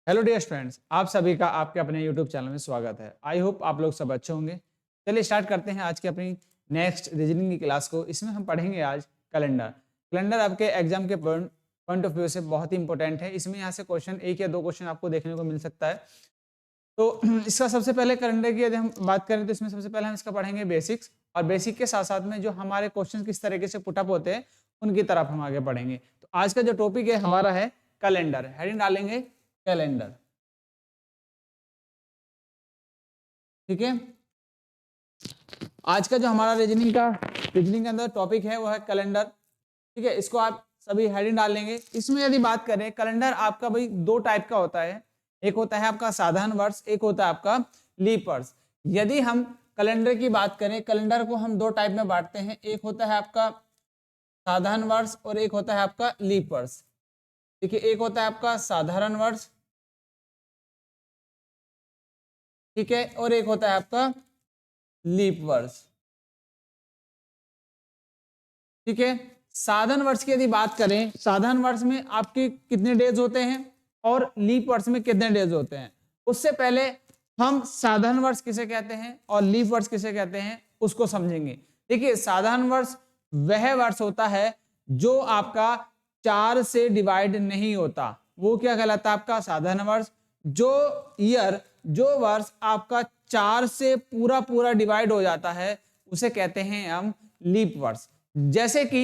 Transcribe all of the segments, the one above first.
Hello dear students, आप सभी का आपके अपने यूट्यूब चैनल में स्वागत है। आई होप आप लोग सब अच्छे होंगे। चलिए स्टार्ट करते हैं आज की अपनी नेक्स्ट रीजनिंग की क्लास को। इसमें हम पढ़ेंगे आज कैलेंडर। कैलेंडर आपके एग्जाम के पॉइंट ऑफ व्यू से बहुत ही इंपॉर्टेंट है। इसमें यहाँ से क्वेश्चन एक या दो क्वेश्चन आपको देखने को मिल सकता है। तो इसका सबसे पहले कैलेंडर की यदि हम बात करें तो इसमें सबसे पहले हम इसका पढ़ेंगे बेसिक्स, और बेसिक के साथ साथ में जो हमारे क्वेश्चन किस तरीके से पुटअप होते हैं उनकी तरफ हम आगे बढ़ेंगे। तो आज का जो टॉपिक है हमारा है कैलेंडर। हेडिंग डालेंगे कैलेंडर, ठीक है। आज का जो हमारा रीजनिंग के अंदर टॉपिक है वो है कैलेंडर, ठीक है। इसको आप सभी हेडिंग डाल लेंगे। इसमें यदि बात करें कैलेंडर आपका भाई दो टाइप का होता है। एक होता है आपका साधारण वर्ष, एक होता है आपका लीप वर्ष। यदि हम कैलेंडर की बात करें, कैलेंडर को हम दो टाइप में बांटते हैं। एक होता है आपका साधारण वर्ष और एक होता है आपका लीप वर्ष। देखिए, एक होता है आपका साधारण वर्ष, ठीक है, और एक होता है आपका लीप वर्ष, ठीक है। साधारण वर्ष की यदि बात करें, साधारण वर्ष में आपके कितने डेज होते हैं और लीप वर्ष में कितने डेज होते हैं। उससे पहले हम साधारण वर्ष किसे कहते हैं और लीप वर्ष किसे कहते हैं उसको समझेंगे। देखिए, साधारण वर्ष वह वर्ष होता है जो आपका 4 से डिवाइड नहीं होता, वो क्या कहलाता है आपका साधारण वर्ष। जो वर्ष आपका 4 से पूरा पूरा डिवाइड हो जाता है उसे कहते हैं हम लीप वर्ष। जैसे कि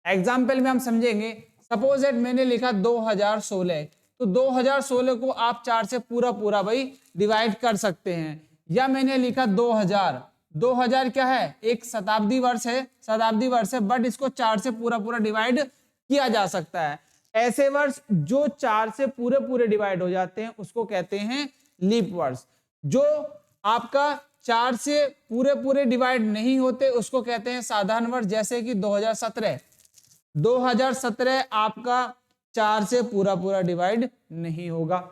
एग्जाम्पल में हम समझेंगे, सपोज दैट मैंने लिखा 2016, तो 2016 को आप 4 से पूरा पूरा भाई डिवाइड कर सकते हैं। या मैंने लिखा 2000 क्या है, एक शताब्दी वर्ष है, बट इसको 4 से पूरा पूरा डिवाइड किया जा सकता है। ऐसे वर्ष जो 4 से पूरे पूरे डिवाइड हो जाते हैं उसको कहते हैं लीप वर्ष। जो आपका 4 से पूरे पूरे डिवाइड नहीं होते उसको कहते हैं साधारण वर्ष। जैसे कि 2017 आपका 4 से पूरा पूरा डिवाइड नहीं होगा।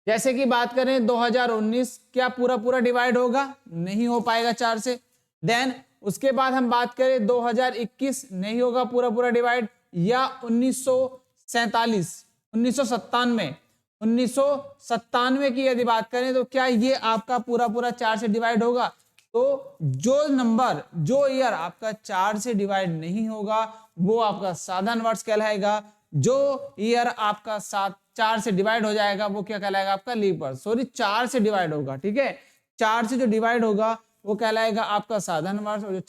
जैसे कि बात करें 2019, क्या पूरा पूरा डिवाइड होगा, नहीं हो पाएगा 4 से। देन उसके बाद हम बात करें 2021, नहीं होगा पूरा पूरा डिवाइड। या 1997 की यदि बात करें तो क्या ये आपका पूरा पूरा 4 से डिवाइड होगा। तो जो ईयर आपका 4 से डिवाइड नहीं होगा वो आपका साधारण वर्ष कहलाएगा। जो ईयर आपका 4 से डिवाइड हो जाएगा वो क्या कहलाएगा आपका लीप वर्ष। सॉरी, 4 से डिवाइड होगा, ठीक है। 4 से जो डिवाइड होगा वो कहलाएगा आपका साधारण वर्ष, और जो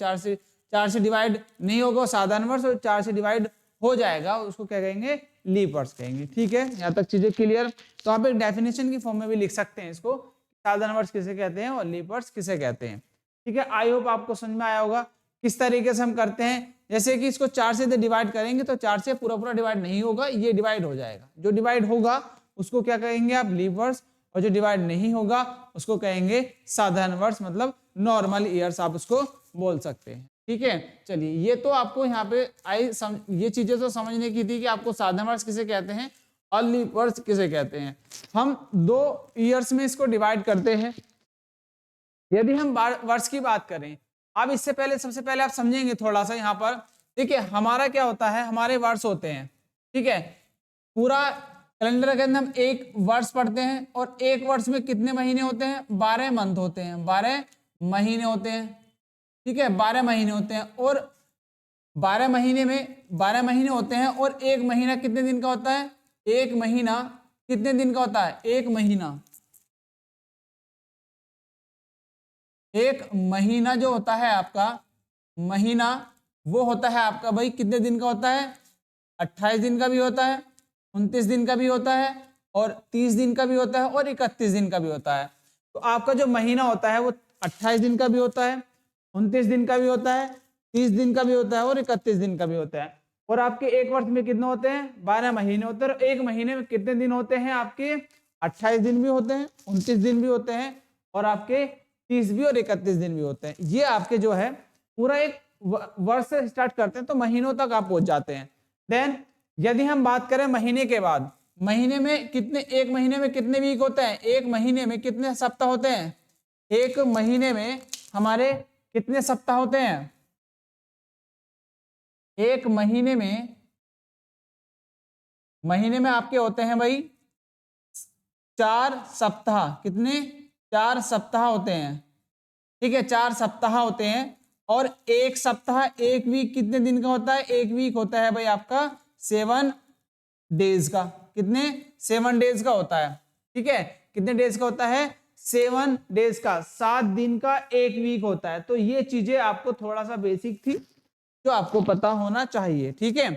4 से डिवाइड नहीं होगा साधारण वर्ष, और 4 से डिवाइड हो जाएगा उसको क्या कहेंगे, लीप वर्ष कहेंगे, ठीक है। यहाँ तक चीजें क्लियर। तो आप एक डेफिनेशन की फॉर्म में भी लिख सकते हैं इसको, साधारण वर्ष किसे कहते हैं और लीप वर्ष किसे कहते हैं, ठीक है। आई होप आपको समझ में आया होगा किस तरीके से हम करते हैं। जैसे कि इसको 4 से डिवाइड करेंगे तो 4 से पूरा पूरा डिवाइड नहीं होगा, ये डिवाइड हो जाएगा। जो डिवाइड होगा उसको क्या कहेंगे आप, लीप वर्ष, और जो डिवाइड नहीं होगा उसको कहेंगे साधारण वर्ष, मतलब नॉर्मल ईयर्स आप उसको बोल सकते हैं, ठीक है। चलिए, ये तो आपको यहाँ पे ये चीजें तो समझने की थी कि आपको साधारण वर्ष किसे कहते हैं और लीप वर्ष किसे कहते हैं। हम 2 ईयर्स में इसको डिवाइड करते हैं। यदि हम वर्ष की बात करें, अब इससे पहले सबसे पहले आप समझेंगे थोड़ा सा यहाँ पर। देखिए, हमारा क्या होता है, हमारे वर्ष होते हैं, ठीक है। पूरा कैलेंडर के अंदर हम एक वर्ष पढ़ते हैं, और एक वर्ष में कितने महीने होते हैं, 12 मंथ होते हैं, 12 महीने होते हैं, ठीक है। 12 महीने होते हैं, और 12 महीने होते हैं। और एक महीना कितने दिन का होता है, एक महीना कितने दिन का होता है, एक महीना जो होता है आपका महीना, वो होता है आपका भाई कितने दिन का होता है, 28 दिन का भी होता है, 29 दिन का भी होता है, और 30 दिन का भी होता है, और 31 दिन का भी होता है। तो आपका जो महीना होता है वो 28 दिन का भी होता है, 29 दिन का भी होता है, 30 दिन का भी होता है, और 31 दिन का भी होता है। और आपके एक वर्ष में कितने होते हैं, 12 महीने होते हैं। और एक महीने में कितने दिन होते हैं आपके, 28 दिन भी होते हैं, 29 दिन भी होते हैं, और आपके 30 भी और 31 दिन भी होते हैं। ये आपके जो है पूरा एक वर्ष से स्टार्ट करते हैं तो महीनों तक आप पहुंच जाते हैं। देन यदि हम बात करें महीने के बाद, महीने में कितने, एक महीने में कितने वीक होते हैं, एक महीने में कितने सप्ताह होते हैं, एक महीने में हमारे कितने सप्ताह होते हैं, एक महीने में आपके होते हैं भाई 4 सप्ताह, कितने 4 सप्ताह होते हैं, ठीक है 4 सप्ताह होते हैं। और एक सप्ताह, एक वीक कितने दिन का होता है, एक वीक होता है भाई आपका 7 डेज का, कितने 7 डेज का होता है, ठीक है कितने डेज का होता है 7 डेज का, 7 दिन का एक वीक होता है। तो ये चीजें आपको थोड़ा सा बेसिक थी जो आपको पता होना चाहिए, ठीक है।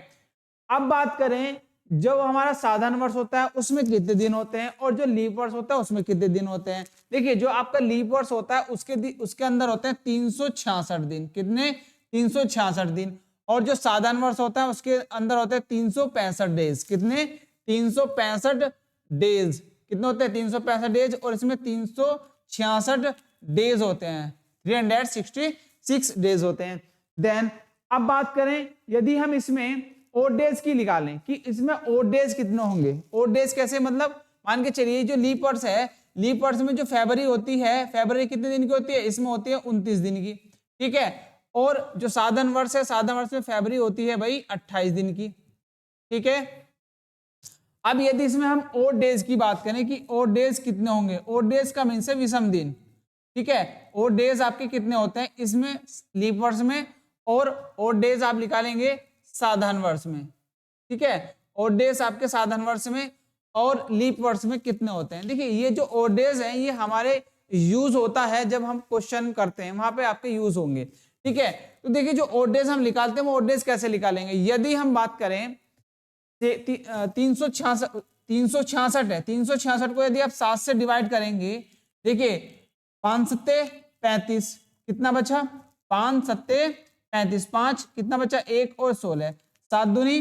अब बात करें जब हमारा साधारण वर्ष होता है उसमें कितने दिन होते हैं और जो लीप वर्ष होता है उसमें कितने दिन होते हैं। देखिए जो आपका लीप वर्ष होता है उसके अंदर होते हैं 366 दिन, कितने 366 दिन। और जो साधारण वर्ष होता है उसके अंदर होते हैं 365 डेज, कितने 365 डेज, कितने होते हैं 365 डेज। और इसमें 366 डेज होते हैं, 366 डेज होते हैं। देन अब बात करें यदि हम इसमें ओड डेज की निकालें कि इसमें ओड डेज कितने होंगे। ओड डेज कैसे, मतलब मान के चलिए जो लीप वर्ष है, लीप वर्ष में जो फरवरी होती है, फरवरी कितने दिन की होती है, इसमें होती है 29 दिन की, ठीक है। और जो साधारण वर्ष है, साधारण वर्ष में फरवरी होती है भाई 28 दिन की, ठीक है। अब यदि इसमें हम ओड डेज की बात करें कि ओड डेज कितने होंगे, ओड डेज का मीन से विषम दिन, ठीक है। ओड डेज आपके कितने होते हैं इसमें लीप वर्ष में, और ओड डेज आप निकालेंगे साधारण वर्ष में, ठीक है। ओड डेज आपके साधारण वर्ष में और लीप वर्ष में कितने होते हैं। देखिए ये जो ओड डेज हैं ये हमारे यूज होता है जब हम क्वेश्चन करते हैं, वहां पे आपके यूज होंगे, ठीक है। तो देखिए जो ओड डेज हम निकालते हैं वो ओड डेज कैसे निकालेंगे। यदि हम बात करें 366 है, 366 को यदि आप 7 से डिवाइड करेंगे, देखिए 5 सत्ते 35, कितना बचा 5 सत्ते 35, 5 कितना बचा 1 और 16, 7 दूनी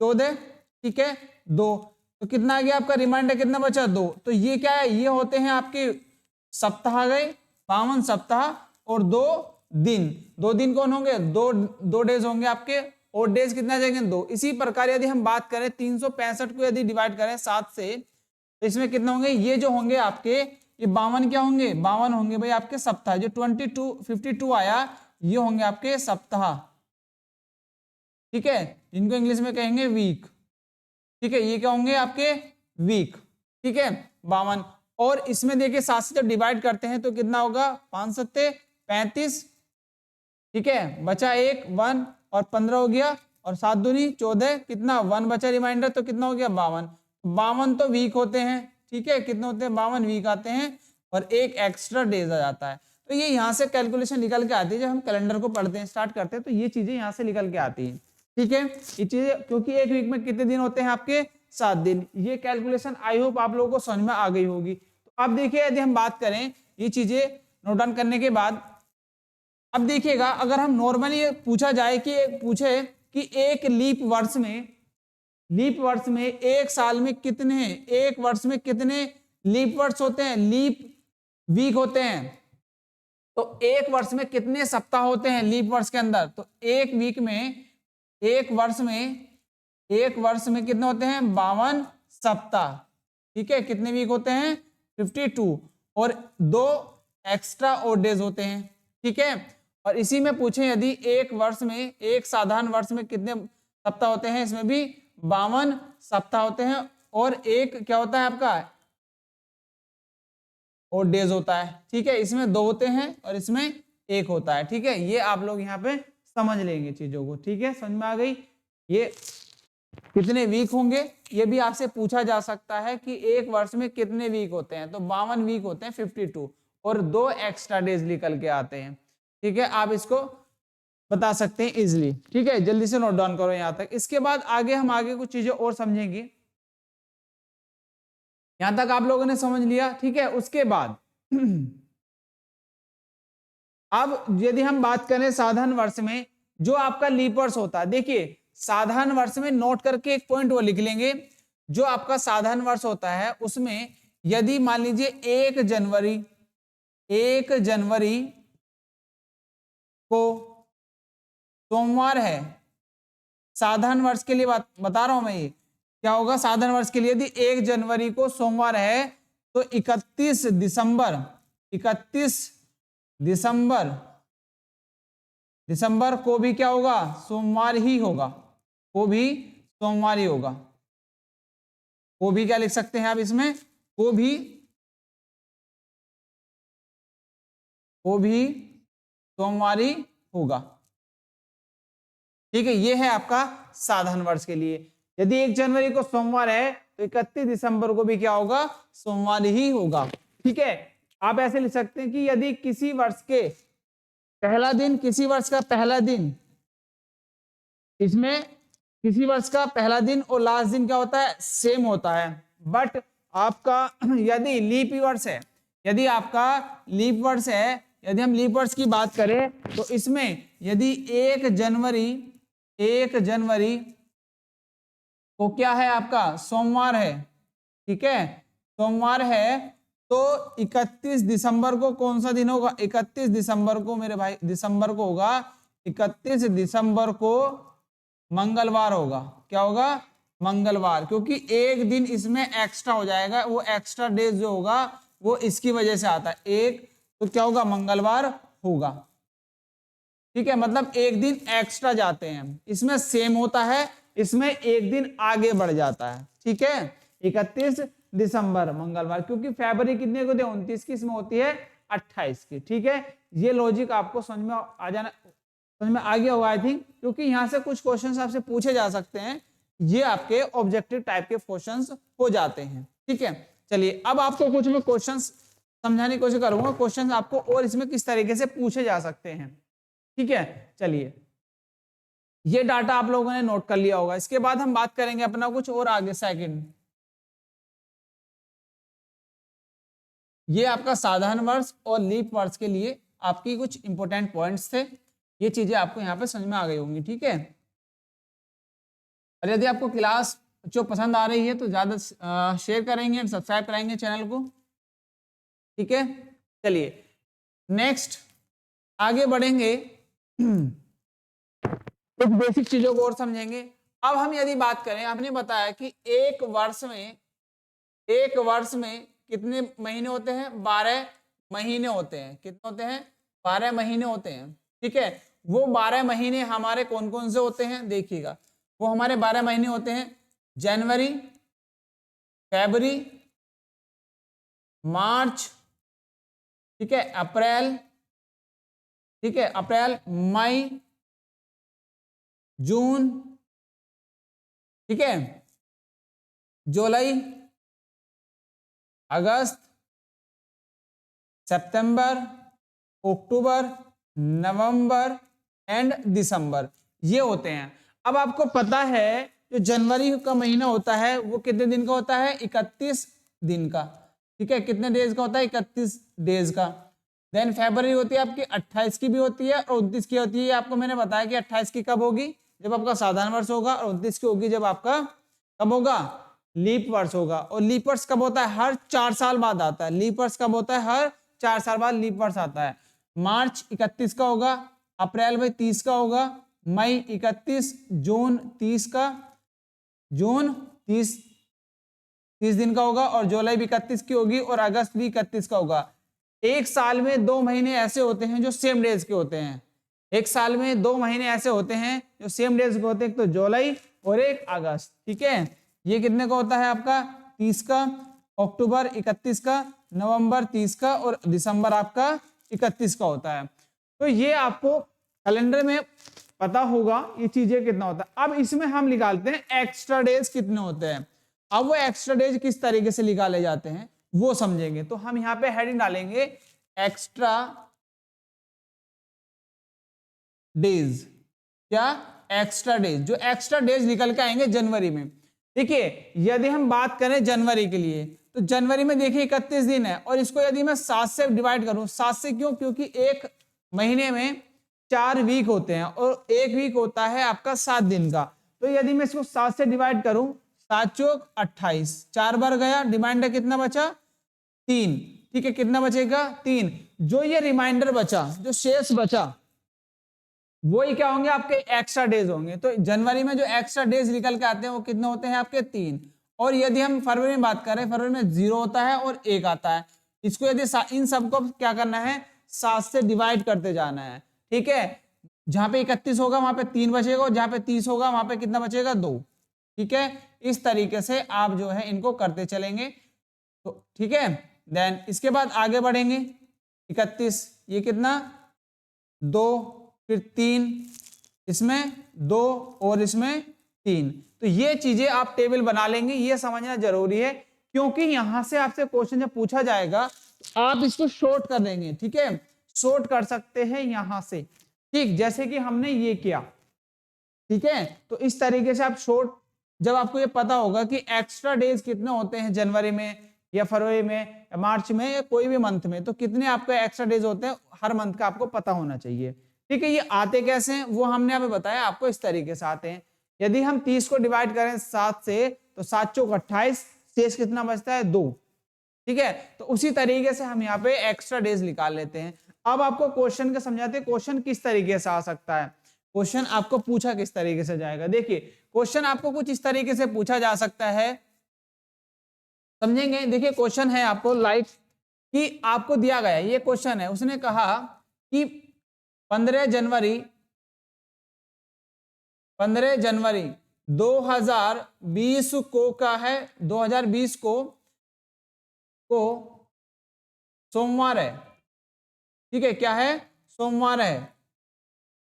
14, ठीक है 2, तो कितना आ गया आपका रिमाइंडर कितना बचा 2। तो ये क्या है, ये होते हैं आपके सप्ताह गए 52 सप्ताह और 2 दिन, 2 दिन कौन होंगे, 2 डेज होंगे आपके, और डेज कितना जाएंगे 2। इसी प्रकार यदि हम बात करें 365 को यदि डिवाइड करें 7 से, तो इसमें कितने होंगे, ये जो होंगे आपके ये 52 क्या होंगे, 52 होंगे भाई आपके सप्ताह। जो 52 आया ये होंगे आपके सप्ताह, ठीक है, जिनको इंग्लिश में कहेंगे वीक, ठीक है। ये क्या होंगे आपके वीक, ठीक है 52। और इसमें देखिए 7 से जब डिवाइड करते हैं तो कितना होगा 5 सत्ते 35, ठीक है बचा 1 1 और 15 हो गया, और 7 दूनी 14, कितना 1 बचा रिमाइंडर, तो कितना हो गया 52। 52 तो वीक होते हैं, ठीक है कितने होते हैं 52 वीक आते हैं, और एक एक्स्ट्रा डेज आ जाता है। तो ये यहाँ से कैलकुलेशन निकल के आती है, जब हम कैलेंडर को पढ़ते हैं स्टार्ट करते हैं तो ये चीजें यहाँ से निकल के आती हैं, ठीक है। ये चीजें क्योंकि एक वीक में कितने दिन होते हैं आपके 7 दिन। ये कैलकुलेशन आई होप आप लोगों को समझ में आ गई होगी। तो अब देखिए यदि हम बात करें ये चीजें नोट डाउन करने के बाद, अब देखिएगा अगर हम नॉर्मली पूछा जाए कि पूछे कि एक लीप वर्ष में एक साल में कितने, एक वर्ष में कितने लीप वर्ष होते हैं, लीप वीक होते हैं, तो एक वर्ष में कितने सप्ताह होते हैं लीप वर्ष के अंदर। तो एक वीक में, एक वर्ष में कितने होते हैं 52 सप्ताह, ठीक है। कितने वीक होते हैं 52, और 2 एक्स्ट्रा ओड डेज होते हैं, ठीक है। और इसी में पूछे यदि एक वर्ष में, एक साधारण वर्ष में कितने सप्ताह होते हैं, इसमें भी 52 सप्ताह होते हैं, और एक क्या होता है आपका ओड डेज होता है, ठीक है। इसमें 2 होते हैं और इसमें 1 होता है, ठीक है। ये आप लोग यहाँ पे समझ लेंगे चीजों को, ठीक है समझ में आ गई। ये कितने वीक होंगे ये भी आपसे पूछा जा सकता है कि एक वर्ष में कितने वीक होते हैं, तो 52 वीक होते हैं 52, और 2 एक्स्ट्रा डेज निकल के आते हैं, ठीक है। आप इसको बता सकते हैं इजिली, ठीक है। जल्दी से नोट डाउन करो यहां तक। इसके बाद आगे हम कुछ चीजें और समझेंगे, यहां तक आप लोगों ने समझ लिया, ठीक है। उसके बाद अब यदि हम बात करें साधारण वर्ष में जो आपका लीप वर्ष होता है, देखिए साधारण वर्ष में नोट करके एक पॉइंट वो लिख लेंगे, जो आपका साधारण वर्ष होता है उसमें यदि मान लीजिए 1 जनवरी को सोमवार है, साधारण वर्ष के लिए बता रहा हूं मैं, ये क्या होगा साधारण वर्ष के लिए यदि 1 जनवरी को सोमवार है तो 31 दिसंबर को भी क्या होगा सोमवार ही होगा, को भी सोमवार ही होगा। को भी क्या लिख सकते हैं आप इसमें, वो भी सोमवारी होगा। ठीक है, ये है आपका साधारण वर्ष के लिए। यदि 1 जनवरी को सोमवार है तो 31 दिसंबर को भी क्या होगा, सोमवार ही होगा। ठीक है, आप ऐसे लिख सकते हैं कि यदि किसी वर्ष के पहला दिन, किसी वर्ष का पहला दिन, इसमें किसी वर्ष का पहला दिन और लास्ट दिन क्या होता है, सेम होता है। बट आपका यदि लीप वर्ष है, यदि आपका लीप वर्ष है, यदि हम लीप वर्ष की बात करें तो इसमें यदि 1 जनवरी को क्या है आपका, सोमवार है। ठीक है, सोमवार है तो 31 दिसंबर को कौन सा दिन होगा, 31 दिसंबर को मेरे भाई, दिसंबर को होगा, 31 दिसंबर को मंगलवार होगा। क्या होगा, मंगलवार, क्योंकि एक दिन इसमें एक्स्ट्रा हो जाएगा, वो एक्स्ट्रा डेज जो होगा वो इसकी वजह से आता है एक, तो क्या होगा, मंगलवार होगा। ठीक है, मतलब एक दिन एक्स्ट्रा जाते हैं, इसमें सेम होता है, इसमें एक दिन आगे बढ़ जाता है। ठीक है, 31 दिसंबर मंगलवार, क्योंकि फरवरी कितने को दे, 29 की, इसमें होती है 28 की। ठीक है, ये लॉजिक आपको समझ में आ जाना, समझ में आ गया होगा आई थिंक, क्योंकि यहाँ से कुछ क्वेश्चंस आपसे पूछे जा सकते हैं, ये आपके ऑब्जेक्टिव टाइप के क्वेश्चंस हो जाते हैं। ठीक है, चलिए अब आपको कुछ मैं क्वेश्चंस समझाने की कोशिश करूंगा, क्वेश्चंस आपको और इसमें किस तरीके से पूछे जा सकते हैं। ठीक है, चलिए ये डाटा आप लोगों ने नोट कर लिया होगा। इसके बाद हम बात करेंगे अपना कुछ और आगे। सेकंड, ये आपका साधारण वर्ष और लीप वर्ष के लिए आपकी कुछ इंपॉर्टेंट पॉइंट्स थे, ये चीजें आपको यहाँ पे समझ में आ गई होंगी। ठीक है, और यदि आपको क्लास जो पसंद आ रही है तो ज्यादा शेयर करेंगे, सब्सक्राइब कराएंगे चैनल को। ठीक है, चलिए नेक्स्ट आगे बढ़ेंगे, कुछ बेसिक चीजों को और समझेंगे। अब हम यदि बात करें, आपने बताया कि एक वर्ष में कितने महीने होते हैं, 12 महीने होते हैं। कितने होते हैं, 12 महीने होते हैं। ठीक है, वो 12 महीने हमारे कौन कौन से होते हैं, देखिएगा, वो हमारे 12 महीने होते हैं जनवरी, फरवरी, मार्च, ठीक है, अप्रैल, ठीक है, अप्रैल, मई, जून, ठीक है, जुलाई, अगस्त, सितंबर, अक्टूबर, नवंबर एंड दिसंबर, ये होते हैं। अब आपको पता है जो जनवरी का महीना होता है वो कितने दिन का होता है, 31 दिन का। ठीक है, कितने डेज का होता है, 31 डेज का। देन फरवरी होती है आपकी 28 की भी होती है और 29 की होती है। आपको मैंने बताया कि 28 की कब होगी, जब आपका साधारण वर्ष होगा, और 29 की होगी जब आपका कब होगा, लीप वर्ष होगा। और लीप वर्ष कब होता है, हर 4 साल बाद आता है। लीप वर्ष कब होता है, हर 4 साल बाद लीप वर्ष आता है। मार्च 31 का होगा, अप्रैल में 30 का होगा, मई 31, जून 30 का, जून 30 दिन का होगा, और जुलाई भी 31 की होगी, और अगस्त भी 31 का होगा। एक साल में 2 महीने ऐसे होते हैं जो सेम डेज के होते हैं। एक साल में 2 महीने ऐसे होते हैं जो सेम डेज के होते हैं, एक तो जुलाई और एक अगस्त। ठीक है, ये कितने का होता है आपका, 30 का, अक्टूबर 31 का, नवंबर 30 का, और दिसंबर आपका 31 का होता है। तो ये आपको कैलेंडर में पता होगा ये चीजें कितना होता है। अब इसमें हम निकालते हैं एक्स्ट्रा डेज कितने होते हैं। अब वो एक्स्ट्रा डेज किस तरीके से निकाले जाते हैं वो समझेंगे। तो हम यहाँ पे हेडिंग डालेंगे एक्स्ट्रा डेज। क्या, एक्स्ट्रा डेज, जो एक्स्ट्रा डेज निकल के आएंगे जनवरी में। देखिए यदि हम बात करें जनवरी के लिए, तो जनवरी में देखिए 31 दिन है, और इसको यदि मैं 7 से डिवाइड करूं, 7 से क्यों, क्योंकि एक महीने में 4 वीक होते हैं और एक वीक होता है आपका 7 दिन का। तो यदि मैं इसको 7 से डिवाइड करूं, 7 चौक 28, 4 बार गया, रिमाइंडर कितना बचा, 3। ठीक है, कितना बचेगा, 3। जो ये रिमाइंडर बचा, जो शेष बचा, वही क्या होंगे, आपके एक्स्ट्रा डेज होंगे। तो जनवरी में जो एक्स्ट्रा डेज निकल के आते हैं वो कितने होते हैं आपके, 3। और यदि हम फरवरी में बात करें, फरवरी में 0 होता है और 1 आता है। इसको यदि इन सबको क्या करना है, 7 से डिवाइड करते जाना है। ठीक है, जहां पे 31 होगा वहां पे 3 बचेगा, और जहां पे 30 होगा वहां पे कितना बचेगा, 2। ठीक है, इस तरीके से आप जो है इनको करते चलेंगे। तो तो ठीक है, देन इसके बाद आगे बढ़ेंगे 31, ये कितना 2, फिर 3, इसमें 2 और इसमें 3। तो ये चीजें आप टेबल बना लेंगे, ये समझना जरूरी है, क्योंकि यहां से आपसे क्वेश्चन जब पूछा जाएगा तो आप इसको शॉर्ट कर देंगे। ठीक है, शॉर्ट कर सकते हैं यहां से, ठीक, जैसे कि हमने ये किया। ठीक है, तो इस तरीके से आप शॉर्ट, जब आपको ये पता होगा कि एक्स्ट्रा डेज कितने होते हैं जनवरी में या फरवरी में या मार्च में या कोई भी मंथ में, तो कितने आपके एक्स्ट्रा डेज होते हैं हर मंथ का आपको पता होना चाहिए। ठीक है, ये आते कैसे हैं वो हमने अभी बताया आपको, इस तरीके से आते हैं। यदि हम 30 को डिवाइड करें 7 से तो 7 चौक 28, शेष कितना बचता है 2। ठीक है, तो उसी तरीके से हम यहाँ पे एक्स्ट्रा डेज निकाल लेते हैं। अब आपको क्वेश्चन का समझाते हैं, क्वेश्चन किस तरीके से आ सकता है, क्वेश्चन आपको पूछा किस तरीके से जाएगा। देखिए क्वेश्चन आपको कुछ इस तरीके से पूछा जा सकता है, समझेंगे। देखिए क्वेश्चन है आपको लाइक कि आपको दिया गया ये क्वेश्चन है, उसने कहा कि 15 जनवरी 2020 को क्या है, 2020 को सोमवार है। ठीक है, क्या है, सोमवार है,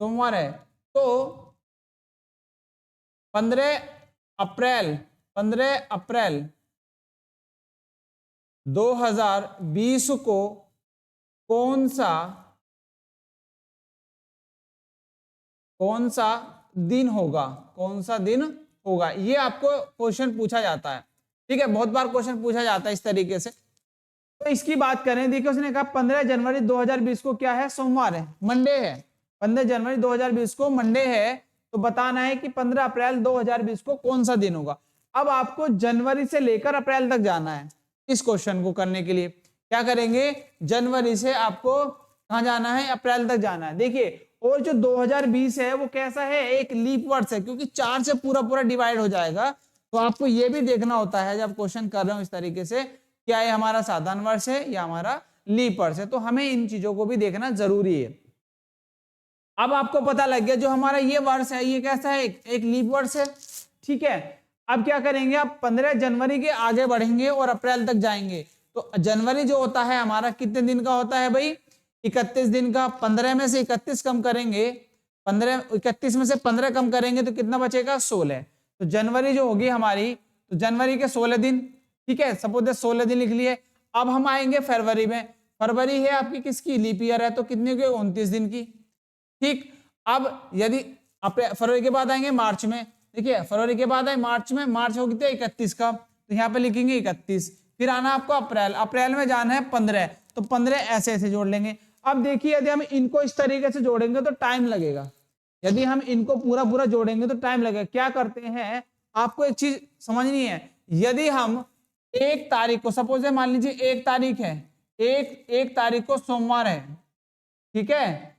सोमवार है। तो 15 अप्रैल 2020 को कौन सा दिन होगा, कौन सा दिन होगा, ये आपको क्वेश्चन पूछा जाता है। ठीक है, बहुत बार क्वेश्चन पूछा जाता है इस तरीके से। तो इसकी बात करें, देखिए उसने कहा 15 जनवरी 2020 को क्या है, सोमवार है, मंडे है। 15 जनवरी 2020 को मंडे है, तो बताना है कि 15 अप्रैल 2020 को कौन सा दिन होगा। अब आपको जनवरी से लेकर अप्रैल तक जाना है। इस क्वेश्चन को करने के लिए क्या करेंगे, जनवरी से आपको कहां जाना है, अप्रैल तक जाना है। देखिए, और जो 2020 है वो कैसा है, एक लीप वर्ष है, क्योंकि 4 से पूरा पूरा डिवाइड हो जाएगा। तो आपको ये भी देखना होता है जब क्वेश्चन कर रहे हो इस तरीके से, क्या ये हमारा साधारण वर्ष है या हमारा लीप वर्ष है। तो हमें इन चीजों को भी देखना जरूरी है। अब आपको पता लग गया जो हमारा ये वर्ष है ये कैसा है, एक लीप वर्ष है। ठीक है, अब क्या करेंगे, अब 15 जनवरी के आगे बढ़ेंगे और अप्रैल तक जाएंगे। तो जनवरी जो होता है हमारा कितने दिन का होता है भाई, 31 दिन का। 15 में से 31 कम करेंगे, 31 में से 15 कम करेंगे तो कितना बचेगा, 16। तो जनवरी जो होगी हमारी, तो जनवरी के 16 दिन। ठीक है, सपोज 16 दिन लिख लिए। अब हम आएंगे फरवरी में, फरवरी है आपकी किसकी, लीप ईयर है, तो कितने की, 29 दिन की। ठीक, अब यदि फरवरी के बाद आएंगे मार्च में, देखिए फरवरी के बाद आए मार्च में, मार्च हो गया 31 का, तो यहाँ पे लिखेंगे 31। फिर आना आपको अप्रैल, अप्रैल में जाना है 15, तो 15 ऐसे ऐसे जोड़ लेंगे। अब देखिए यदि हम इनको इस तरीके से जोड़ेंगे तो टाइम लगेगा, यदि हम इनको पूरा पूरा जोड़ेंगे तो टाइम लगेगा। क्या करते हैं, आपको एक चीज समझनी है, यदि हम 1 तारीख को, सपोज मान लीजिए 1 तारीख है, एक तारीख को सोमवार है। ठीक है,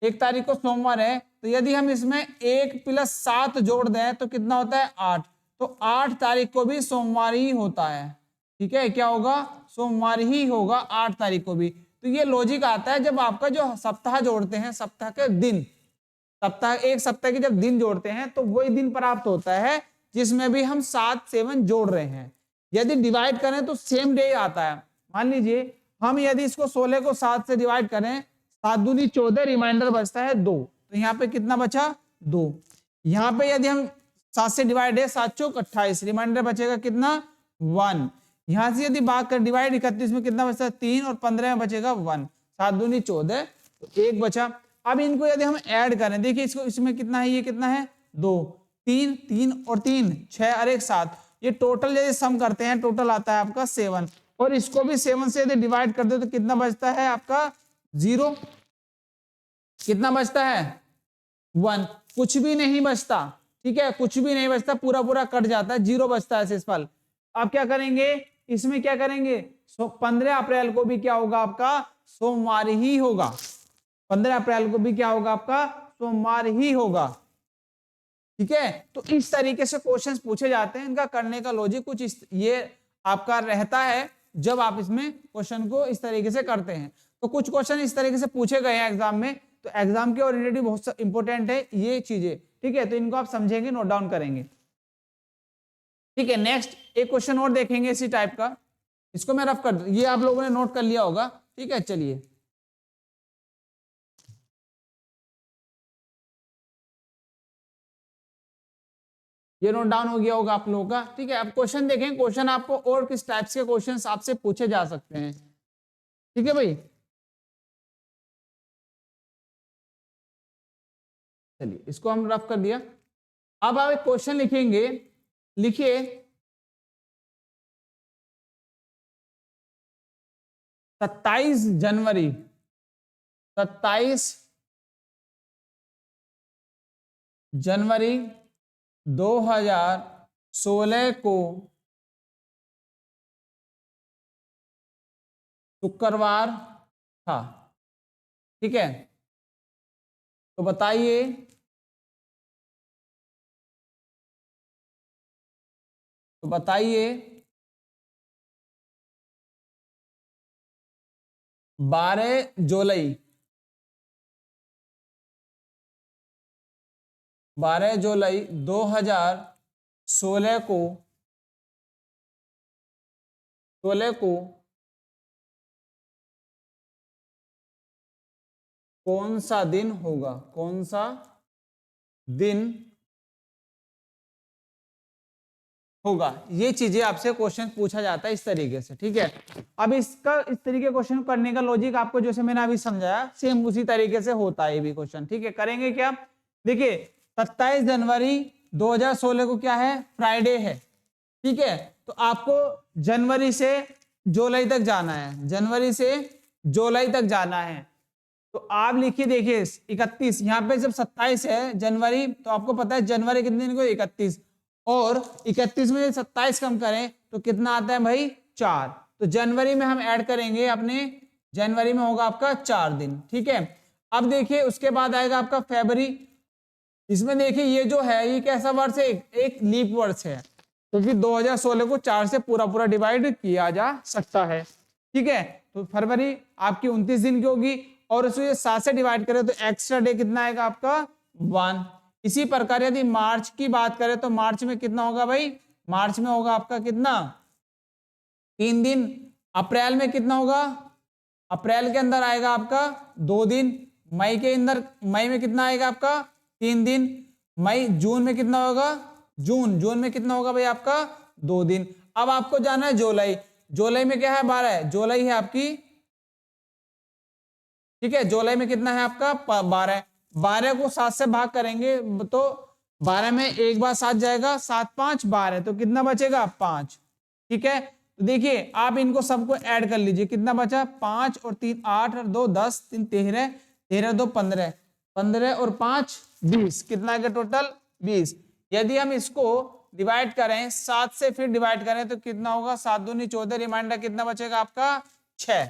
1 तारीख को सोमवार है, तो यदि हम इसमें 1 + 7 जोड़ दें तो कितना होता है, 8। तो 8 तारीख को भी सोमवार ही होता है। ठीक है, क्या होगा, सोमवार ही होगा 8 तारीख को भी। तो ये लॉजिक आता है जब आपका जो सप्ताह जोड़ते हैं, सप्ताह के दिन, सप्ताह, एक सप्ताह के जब दिन जोड़ते हैं तो वही दिन प्राप्त होता है जिसमें भी हम 7 7 जोड़ रहे हैं। यदि डिवाइड करें तो सेम डे आता है। मान लीजिए हम यदि इसको 16 को 7 से डिवाइड करें, 7 दूनी 14, रिमाइंडर बचता है 2, तो यहाँ पे कितना बचा, 2। यहाँ पे यदि हम 7 से डिवाइड है, 7 चौक 28, रिमाइंडर बचेगा कितना, 1। यहां से यदि बात कर डिवाइड 31 में कितना बचता है, 3, और 15 में बचेगा 1। 7 दूनी 14, तो 1 बचा। अब इनको यदि हम ऐड करें, देखिए इसको, इसमें कितना है, ये कितना है, 2, 3, 3 और 3, 6 और 1 7। ये टोटल यदि सम करते हैं, टोटल आता है आपका 7, और इसको भी 7 से यदि डिवाइड कर दे तो कितना बचता है आपका, 0। कितना बचता है, 1। कुछ भी नहीं बचता। ठीक है, कुछ भी नहीं बचता, पूरा पूरा कट जाता है, 0 बचता है शेषफल। अब क्या करेंगे, इसमें क्या करेंगे, 15 अप्रैल को भी क्या होगा आपका, सोमवार ही होगा। 15 अप्रैल को भी क्या होगा आपका, सोमवार ही होगा। ठीक है, तो इस तरीके से क्वेश्चंस पूछे जाते हैं। इनका करने का लॉजिक कुछ ये आपका रहता है जब आप इसमें क्वेश्चन को इस तरीके से करते हैं। तो कुछ क्वेश्चन इस तरीके से पूछे गए हैं एग्जाम में, तो एग्जाम के ओरिएंटेड बहुत इंपॉर्टेंट है ये चीजें। ठीक है, तो इनको आप समझेंगे, नोट डाउन करेंगे। ठीक है, नेक्स्ट एक क्वेश्चन और देखेंगे इसी टाइप का। इसको मैं रफ कर दूं, ये आप लोगों ने नोट कर लिया होगा, ठीक है। चलिए ये नोट डाउन हो गया होगा आप लोगों का, ठीक है। अब क्वेश्चन देखें, क्वेश्चन आपको और किस टाइप्स के क्वेश्चन आपसे पूछे जा सकते हैं, ठीक है भाई। चलिए इसको हम रफ कर दिया। अब आप एक क्वेश्चन लिखेंगे, लिखिए 27 जनवरी 27 जनवरी 2016 को शुक्रवार था, ठीक है। तो बताइए तो बताइए 12 जुलाई 2016 को 16 को कौन सा दिन होगा, कौन सा दिन होगा। ये चीजें आपसे क्वेश्चन पूछा जाता है इस तरीके से, ठीक है। अब इसका इस तरीके क्वेश्चन करने का लॉजिक आपको जैसे मैंने अभी समझाया सेम उसी तरीके से होता है ये भी क्वेश्चन, ठीक है। करेंगे क्या, देखिए 27 जनवरी 2016 को क्या है, फ्राइडे है, ठीक है। तो आपको जनवरी से जुलाई तक जाना है, जनवरी से जुलाई तक जाना है। तो आप लिखिए, देखिए 31, यहाँ पे जब 27 है जनवरी, तो आपको पता है जनवरी कितने दिन को, 31, और 31 में 27 कम करें तो कितना आता है भाई, 4। तो जनवरी में हम ऐड करेंगे अपने, जनवरी में होगा आपका 4 दिन, ठीक है। अब देखिए उसके बाद आएगा आपका फरवरी। इसमें देखिए ये जो है ये कैसा वर्ष है, एक लीप वर्ष है, क्योंकि 2016 को 4 से पूरा पूरा डिवाइड किया जा सकता है, ठीक है। तो फरवरी आपकी 29 दिन की होगी, और उसे 7 से डिवाइड करें तो एक्स्ट्रा डे कितना आएगा आपका, 1। इसी प्रकार यदि मार्च की बात करें तो मार्च में कितना होगा भाई, मार्च में होगा आपका कितना, 3 दिन। अप्रैल में कितना होगा, अप्रैल के अंदर आएगा आपका 2 दिन। मई के अंदर, मई में कितना आएगा आपका, 3 दिन। मई, जून में कितना होगा, जून में कितना होगा भाई आपका, 2 दिन। अब आपको जाना है जुलाई, जुलाई में क्या है, 12 है, जुलाई है आपकी, ठीक है। जुलाई में कितना है आपका, 12। 12 को 7 से भाग करेंगे तो 12 में एक बार 7 जाएगा, 7 5 12, तो कितना बचेगा, 5, ठीक है। तो देखिए आप इनको सबको ऐड कर लीजिए, कितना बचा, 5 और 3 8 और 2 10, 3 13, 13 2 15, 15 और 5 20, कितना गया टोटल, 20। यदि हम इसको डिवाइड करें 7 से, फिर डिवाइड करें तो कितना होगा, 7 दूनी 14, रिमाइंडर कितना बचेगा आपका, 6।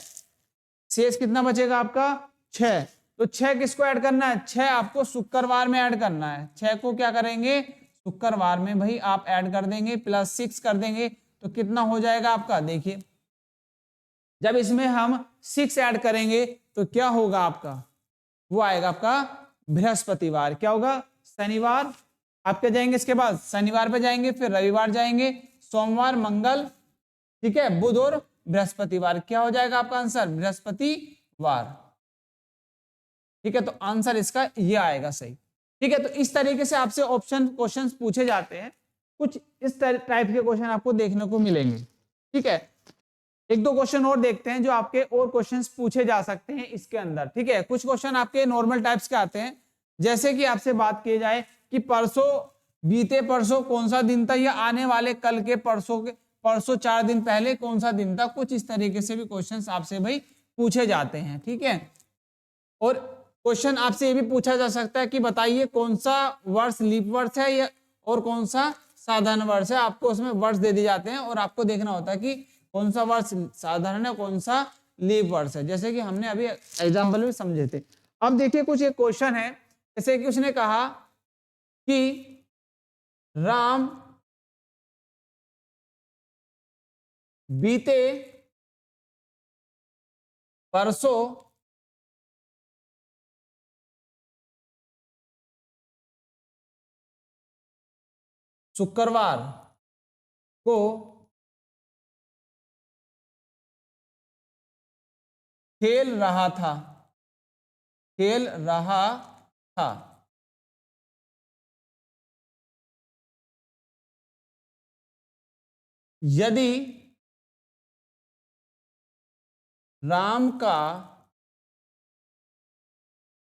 शेष कितना बचेगा आपका, 6। तो 6 किसको ऐड करना है, 6 आपको शुक्रवार में ऐड करना है। 6 को क्या करेंगे, शुक्रवार में भाई आप ऐड कर देंगे, प्लस 6 कर देंगे, तो कितना हो जाएगा आपका, देखिए जब इसमें हम 6 ऐड करेंगे तो क्या होगा आपका, वो आएगा आपका बृहस्पतिवार। क्या होगा, शनिवार। आप क्या जाएंगे, इसके बाद शनिवार पे जाएंगे, फिर रविवार जाएंगे, सोमवार मंगल, ठीक है, बुध और बृहस्पतिवार। क्या हो जाएगा आपका आंसर, बृहस्पतिवार, ठीक है। तो आंसर इसका ये आएगा सही, ठीक है। तो इस तरीके से आपसे ऑप्शन क्वेश्चंस पूछे जाते हैं, कुछ इस टाइप के क्वेश्चन आपको देखने को मिलेंगे, ठीक है। एक दो क्वेश्चन और देखते हैं जो आपके और क्वेश्चंस पूछे जा सकते हैं इसके अंदर, ठीक है। कुछ क्वेश्चन आपके नॉर्मल टाइप्स के आते हैं, जैसे कि आपसे बात की जाए कि परसों, बीते परसों कौन सा दिन था, या आने वाले कल के परसों 4 दिन पहले कौन सा दिन था। कुछ इस तरीके से भी क्वेश्चंस आपसे भाई पूछे जाते हैं, ठीक है। और क्वेश्चन आपसे ये भी पूछा जा सकता है कि बताइए कौन सा वर्ष लीप वर्ष है, या और कौन सा साधारण वर्ष है। आपको उसमें वर्ष दे दिए जाते हैं और आपको देखना होता है कि कौन सा वर्ष साधारण है, कौन सा लीप वर्ष है, जैसे कि हमने अभी एग्जाम्पल में समझे थे। अब देखिए कुछ एक क्वेश्चन है, जैसे कि उसने कहा कि राम बीते परसों शुक्रवार को खेल रहा था, खेल रहा था। यदि राम का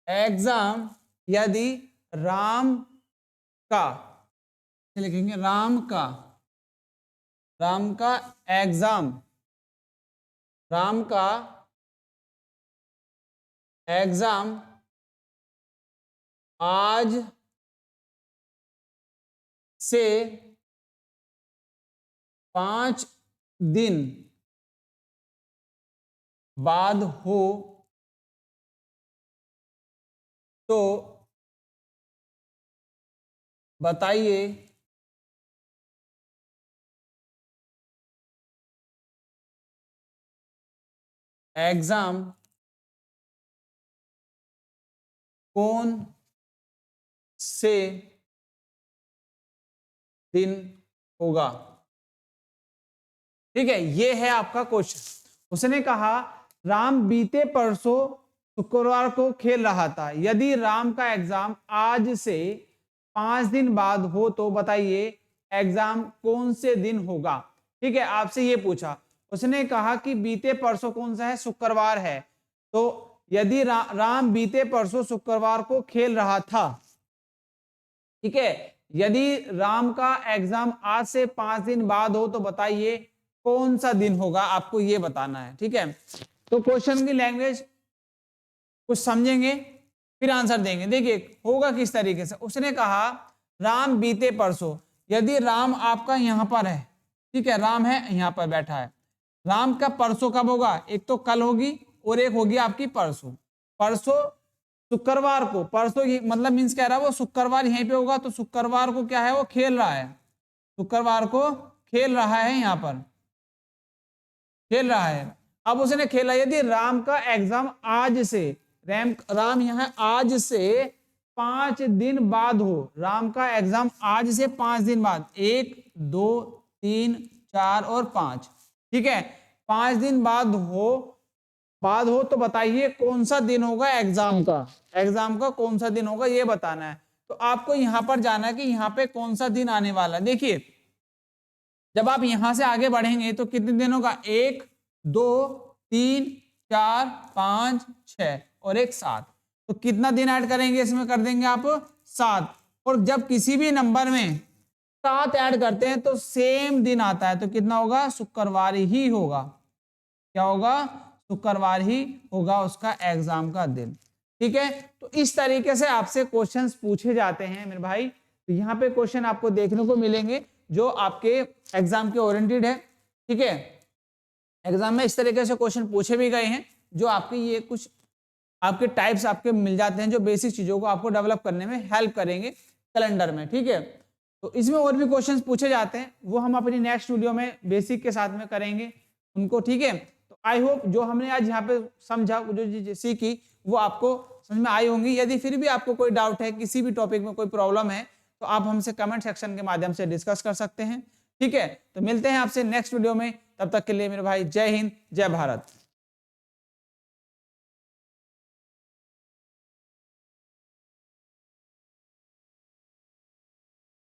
एग्जाम, यदि राम का, लिखेंगे राम का, राम का एग्जाम, राम का एग्जाम आज से 5 दिन बाद हो तो बताइए एग्जाम कौन से दिन होगा। ठीक है, ये है आपका क्वेश्चन। उसने कहा राम बीते परसों शुक्रवार को खेल रहा था, यदि राम का एग्जाम आज से 5 दिन बाद हो तो बताइए एग्जाम कौन से दिन होगा। ठीक है, आपसे ये पूछा, उसने कहा कि बीते परसों कौन सा है, शुक्रवार है, तो यदि राम बीते परसों शुक्रवार को खेल रहा था, ठीक है, यदि राम का एग्जाम आज से 5 दिन बाद हो तो बताइए कौन सा दिन होगा, आपको ये बताना है। ठीक है, तो क्वेश्चन की लैंग्वेज कुछ समझेंगे फिर आंसर देंगे। देखिए होगा किस तरीके से। उसने कहा राम बीते परसों, यदि राम आपका यहां पर है, ठीक है, राम है यहां पर बैठा है, राम का परसों कब होगा, एक तो कल होगी और एक होगी आपकी परसों। परसों शुक्रवार को, परसों मतलब मीन्स कह रहा है वो शुक्रवार यहीं पे होगा, तो शुक्रवार को क्या है, वो खेल रहा है, शुक्रवार को खेल रहा है, यहां पर खेल रहा है। अब उसने खेला, यदि राम का एग्जाम आज से, राम यहाँ आज से 5 दिन बाद हो, राम का एग्जाम आज से 5 दिन बाद, 1 2 3 4 और 5, ठीक है, 5 दिन बाद हो तो बताइए कौन सा दिन होगा एग्जाम का, एग्जाम का कौन सा दिन होगा ये बताना है। तो आपको यहां पर जाना है कि यहाँ पे कौन सा दिन आने वाला है। देखिए जब आप यहां से आगे बढ़ेंगे तो कितने दिन होगा, 1 2 3 4 5 6 और 1 7, तो कितना दिन ऐड करेंगे इसमें, कर देंगे आप 7। और जब किसी भी नंबर में 7 ऐड करते हैं तो सेम दिन आता है, तो कितना होगा, शुक्रवार ही होगा। क्या होगा, शुक्रवार ही होगा उसका एग्जाम का दिन। ठीक है, तो इस तरीके से आपसे क्वेश्चंस पूछे जाते हैं मेरे भाई। तो यहाँ पे क्वेश्चन आपको देखने को मिलेंगे जो आपके एग्जाम के ओरिएंटेड है। ठीक है, एग्जाम में इस तरीके से क्वेश्चन पूछे भी गए हैं जो आपके ये कुछ आपके टाइप्स आपके मिल जाते हैं जो बेसिक चीजों को आपको डेवलप करने में हेल्प करेंगे कैलेंडर में। ठीक है, तो इसमें और भी क्वेश्चंस पूछे जाते हैं, वो हम अपनी नेक्स्ट वीडियो में बेसिक के साथ में करेंगे उनको। ठीक है, तो आई होप जो हमने आज यहाँ पे समझा, जो चीजें सीखी वो आपको समझ में आई होंगी। यदि फिर भी आपको कोई डाउट है, किसी भी टॉपिक में कोई प्रॉब्लम है, तो आप हमसे कमेंट सेक्शन के माध्यम से डिस्कस कर सकते हैं। ठीक है, तो मिलते हैं आपसे नेक्स्ट वीडियो में, तब तक के लिए मेरे भाई जय हिंद जय भारत।